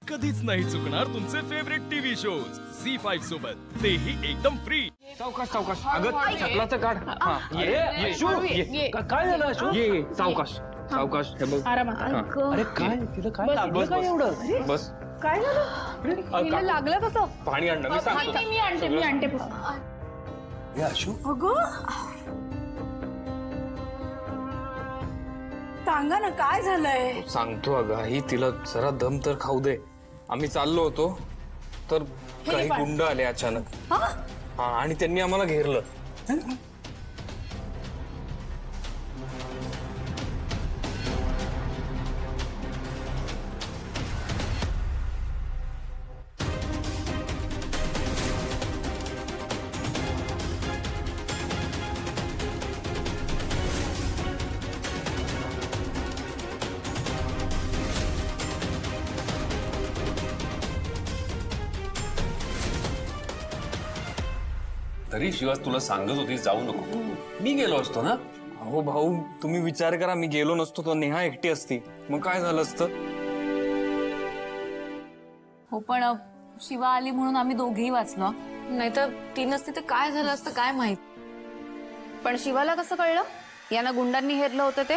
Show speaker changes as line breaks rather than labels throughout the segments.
कधीच नाही चुकणार तुमचे फेवरेट टीव्ही शोज झी5 सोबत, तेही एकदम फ्री।
सावकाश सावकाश, अगं चपलाचं काढ। ये काय झालं अशू? ये सावकाश सावकाश, हे बघ आरामात। अरे काय तिला काय लागलं काय एवढं? बस
काय झालं? हिला लागलं कसं?
पाणी आणलं मी सांगतो।
मी आणते
हे अशू,
अगं सांगा ना काय झालंय?
सांगतो अगं आई, तिला जरा दम तर खाऊ दे। आम्ही चाललो होतो तर काही गुंड आले अचानक। हा आणि त्यांनी आम्हाला घेरलं।
तरी शिवाज तुला सांगत होती जाऊ नको, मी गेलो असतो ना।
हो भाऊ, तुम्ही विचार करा, मी गेलो नसतो तर नेहा एकटी असती, मग काय झालं असतं?
हो पण शिवा आली म्हणून आम्ही दोघेही वाचलो, नाहीतर ती नसती तर काय झालं असतं काय माहित।
पण शिवाला कसं कळलं यांना गुंडांनी हेरलं होतं ते?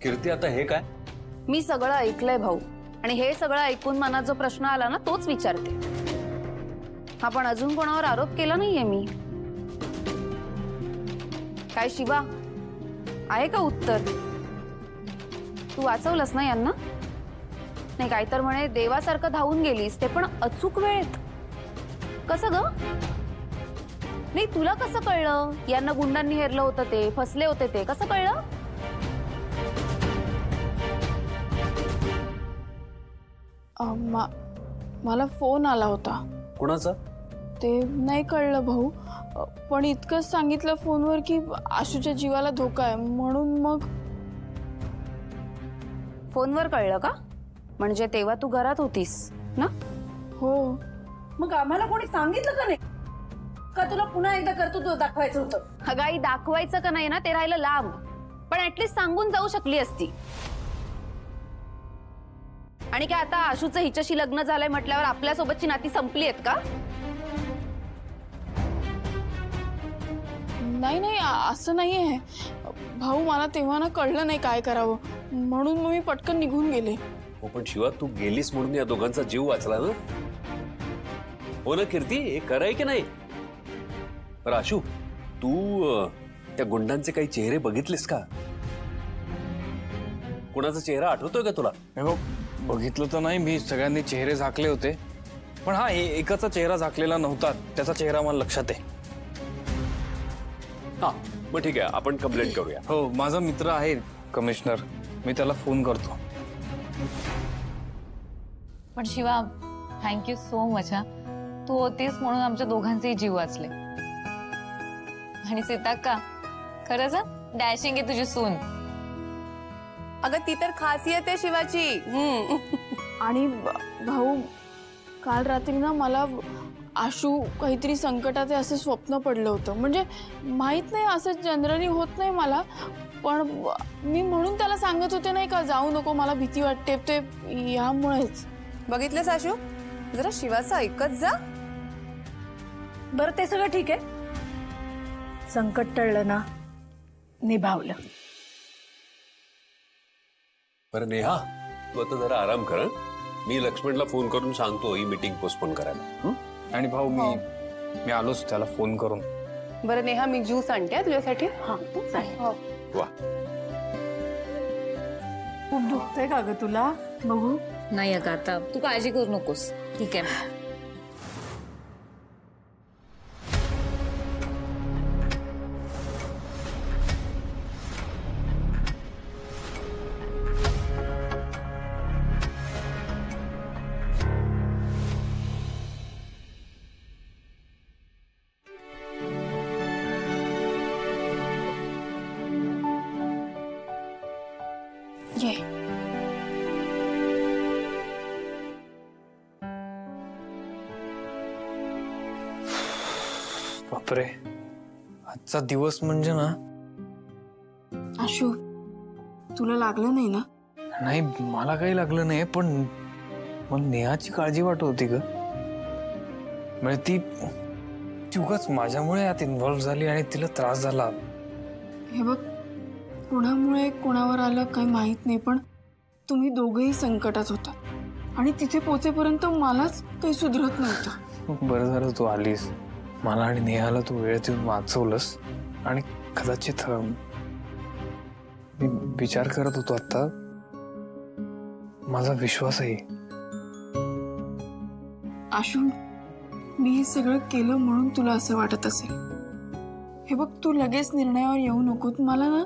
कीर्ती आता हे काय?
मी सगळं ऐकलंय भाऊ, आणि हे सगळं ऐकून मनात जो प्रश्न आला ना तोच विचारते। हा पण अजून कोणावर आरोप केला नाहीये मी। काय शिवा, आहे का उत्तर? तू वाचवलंस ना यांना? नाही काय तर म्हणे देवासारखं धावून गेलीस, ते पण अचूक वेळेत। कसं ग? नाही तुला कसं कळलं यांना गुंडांनी हेरलं होतं ते, फसले होते ते, कसं कळलं?
मला फोन आला होता।
कोणाचा?
ते नाही कळलं भाऊ, पण इतकंच सांगितलं फोनवर की आशूच्या जीवाला धोका आहे, म्हणून मग।
फोनवर कळलं का? म्हणजे तेव्हा तू घरात होतीस ना?
हो।
मग आम्हाला कोणी सांगितलं का नाही? का तुला पुन्हा एकदा कर्तृत्व दाखवायचं होतं?
हगाई दाखवायचं का नाही ना ते राहिलं लांब, पण ऍटलीस्ट सांगून जाऊ शकली असती। आणि काय आता आशूचं हिच्याशी लग्न झालंय म्हटल्यावर आपल्यासोबतची नाती संपली आहेत का?
नाही नाही, असं नाहीये भाऊ, मला तेव्हा ना कळलं नाही काय करावं, म्हणून मग मी पटकन निघून गेले।
हो पण शिवा, तू गेलीस म्हणून या दोघांचा जीव वाचला ना? हो ना कीर्ती, हे खरं आहे की नाही? बरं आशू, तू त्या गुंडांचे काही चेहरे बघितलेस का? कोणाचा चेहरा आठवतोय का तुला?
बघितलं तर नाही मी, सगळ्यांनी चेहरे झाकले होते, पण हा एकाचा चेहरा झाकलेला नव्हता, त्याचा चेहरा मला लक्षात आहे।
हा मग ठीक आहे, आपण कंप्लेंट करूया।
हो, माझा मित्र आहे कमिशनर, मी त्याला फोन करतो।
पण शिवा थँक्यू सो मच हा, तू होतीस म्हणून आमच्या दोघांचेही जीव वाचले। आणि सीताक्का खरंच डॅशिंग आहे तुझी सून।
अगं ती तर खासियत आहे शिवाची।
आणि भाऊ, काल रात्री ना मला आशू काहीतरी संकटात आहे असं स्वप्न पडलं होतं, म्हणजे माहित नाही, असं जनरली होत नाही मला, पण मी म्हणून त्याला सांगत होते नाही का जाऊ नको, मला भीती वाटते, ते यामुळेच।
बघितलंस आशू, जरा शिवाचं ऐकत जा।
बरं ते सगळं ठीक आहे, संकट टळलं ना, निभावलं।
बरं नेहा, तू आता जरा आराम कर। मी लक्ष्मणला फोन करून सांगतो ही मीटिंग पोस्टपोन करायला।
आणि भाऊ मी आलोच त्याला फोन करून।
बरं नेहा, मी ज्यूस आणते तुझ्यासाठी।
वा,
खूप दुखतंय का ग तुला? बघू।
नाही अगं आता तू काळजी करू नकोस, ठीक आहे।
ये.
बापरे, आजचा दिवस म्हणजे ना.
आशू, तुला लागलं नाही ना?
नाही, मला काही लागलं नाही, पण मला नेहाची काळजी वाटत होती ग. म्हणजे ती उगाच माझ्यामुळे यात इन्व्हॉल्व्ह झाली आणि तिला त्रास झाला.
हे बघ, कोणामुळे कोणावर आलं काही माहित नाही, पण तुम्ही दोघेही संकटात होता आणि तिथे पोचेपर्यंत मलाच काही सुधरत नव्हतं.
बरं झालं तू आलीस. मला आणि नेहाला तू वेळ देऊन वाचवलंस. आणि कदाचित मी विचार करत होतो आता, माझा विश्वास आहे.
आशू, मी हे सगळं केलं म्हणून तुला असं वाटत असेल. हे बघ, तू लगेच निर्णयावर येऊ नको. मला ना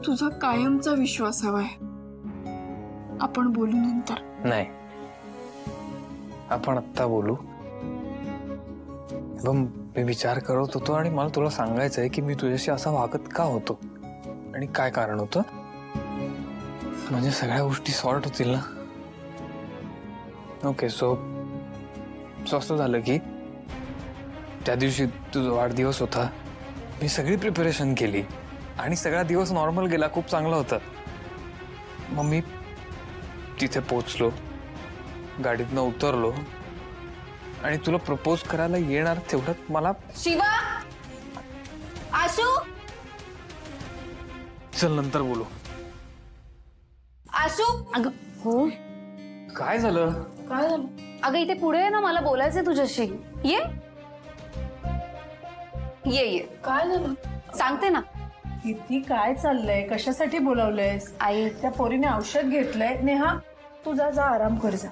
तुझा कायमचा विश्वास हवाय. आपण बोलू नंतर.
नाही, आपण आत्ता बोलू. मी विचार करत होतो आणि मला तुला सांगायचं आहे की मी तुझ्याशी असा वागत का होतो आणि काय कारण होतं. म्हणजे सगळ्या गोष्टी सॉर्ट होतील ना. ओके, सो असं झालं की त्या दिवशी तुझा वाढदिवस होता. मी सगळी प्रिपरेशन केली आणि सगळा दिवस नॉर्मल गेला, खूप चांगला होता. मग मी तिथे पोचलो, गाडीतनं उतरलो आणि तुला प्रपोज करायला येणार तेवढ्यात मला.
शिवा, आशू,
चल नंतर बोलू.
आशू. अगं हो,
काय झालं?
काय झालं?
अगं इथे पुढे आहे ना, मला बोलायचंय तुझ्याशी. ये ये ये.
काय झालं?
सांगते ना.
किती काय चाललंय? कशासाठी बोलावलंयस?
आई,
त्या पोरीने औषध घेतलंय. नेहा, तू जा आराम कर जा.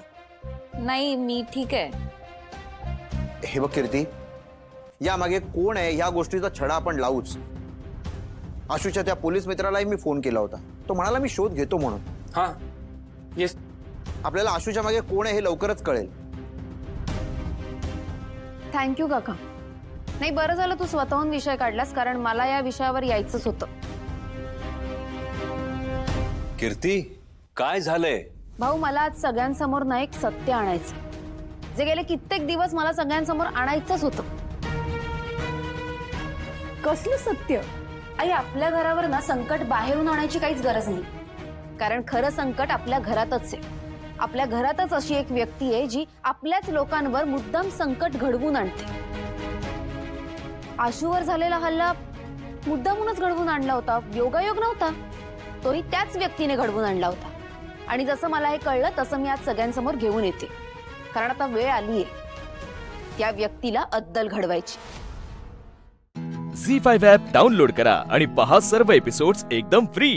नाही, मी ठीक आहे.
हे बघ कीर्ती, यामागे कोण आहे ह्या गोष्टीचा छडा आपण लावूच. आशूच्या त्या पोलीस मित्रालाही मी फोन केला होता. तो म्हणाला मी शोध घेतो म्हणून.
हा, येस.
आपल्याला आशूच्या मागे कोण आहे हे लवकरच कळेल.
थँक्यू काका. नाही, बरं झालं तू स्वतःहून विषय काढलास, कारण मला या विषयावर यायचंच होतं.
कीर्ती, काय झालंय?
भाऊ, मला आज सगळ्यांसमोर ना एक सत्य आणायचं, जे गेले कित्येक दिवस मला सगळ्यांसमोर आणायचंच होतं.
कसलं सत्य?
आई, आपल्या घरावर ना संकट बाहेरून आणायची काहीच गरज नाही, कारण खरं संकट आपल्या घरातच आहे. आपल्या घरातच अशी एक व्यक्ती आहे जी आपल्याच लोकांवर मुद्दाम संकट घडवून आणते. आशूवर झालेला हल्ला मुद्दामूनच घडवून आणला होता, योगायोग नव्हता. तोही त्याच व्यक्तीने घडवून आणला होता. आणि जसं मला हे कळलं तसं मी आज सगळ्यांसमोर घेऊन येते, कारण आता वेळ आलीये त्या व्यक्तीला अद्दल घडवायची.
झी5 ॲप डाउनलोड करा आणि पहा सर्व एपिसोड्स एकदम फ्री.